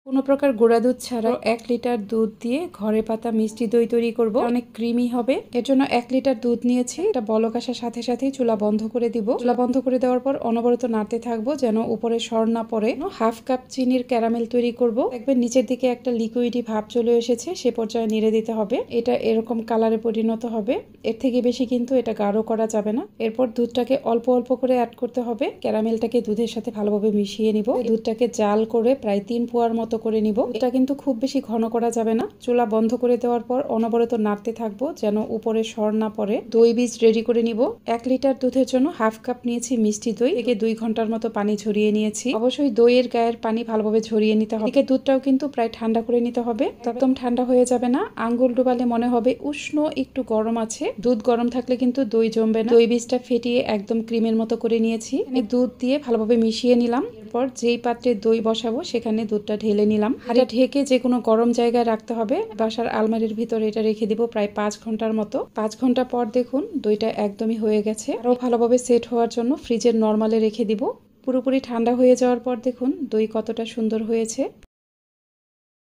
কোনো প্রকার গুঁড়া দুধ ছাড়াও 1 লিটার দুধ দিয়ে ঘরে পাতা মিষ্টি দই তৈরি করব। অনেক ক্রিমি হবে। এর জন্য 1 লিটার দুধ নিয়েছি। এটা বলক আসার সাথে সাথেই চুলা বন্ধ করে দিব। চুলা বন্ধ করে দেওয়ার পর অনবরত নাড়তে থাকবো যেন উপরে সর না পড়ে। 1/2 কাপ চিনির ক্যারামেল তৈরি করব। দেখবেন নিচের দিকে একটা লিকুইডি ভাব চলে এসেছে, সে পর্যায়ে নেড়ে দিতে হবে। এটা এরকম কালারে পরিণত হবে। এর থেকে বেশি কিন্তু এটা গাঢ় করা যাবে না। এরপর দুধটাকে অল্প অল্প করে অ্যাড করতে হবে। ক্যারামেলটাকে দুধের সাথে ভালোভাবে মিশিয়ে নিব। দুধটাকে জাল করে প্রায় 3 পোয়ার মতো করে নিব। এটা কিন্তু খুব বেশি ঘন করা যাবে না। চুলা বন্ধ করে দেওয়ার পর অনবরত নাড়তে থাকবো যেন উপরে সর না পড়ে। দই বীজ রেডি করে নিব। 1 লিটার দুধের জন্য 1/2 কাপ নিয়েছি মিষ্টি দই। থেকে 2 ঘন্টার মতো পানি ঝরিয়ে নিয়েছি। অবশ্যই দইয়ের গায়ের পানি ভালোভাবে ঝরিয়ে নিতে হবে। এদিকে দুধটাও কিন্তু প্রায় ঠান্ডা করে নিতে হবে। একদম ঠান্ডা হয়ে যাবে না। আঙ্গুল ডুবালে মনে হবে উষ্ণ একটু গরম আছে। দুধ গরম থাকলে কিন্তু দই জমবে না। দই বীজটা ফেটিয়ে একদম ক্রিমের মতো করে নিয়েছি। দুধ দিয়ে ভালোভাবে মিশিয়ে নিলাম। এরপর যেই পাত্রে দই বসাবো সেখানে দুধটা ঢেলে নিলাম। এটা ঢেকে যে কোনো গরম জায়গায় রাখতে হবে। বাসার আলমারির ভিতরে এটা রেখে দিব প্রায় 5 ঘন্টার মতো। 5 ঘন্টা পর দেখুন দইটা একদমই হয়ে গেছে। আরো ভালোভাবে সেট হওয়ার জন্য ফ্রিজের নরমালে রেখে দিব। পুরোপুরি ঠান্ডা হয়ে যাওয়ার পর দেখুন দই কতটা সুন্দর হয়েছে।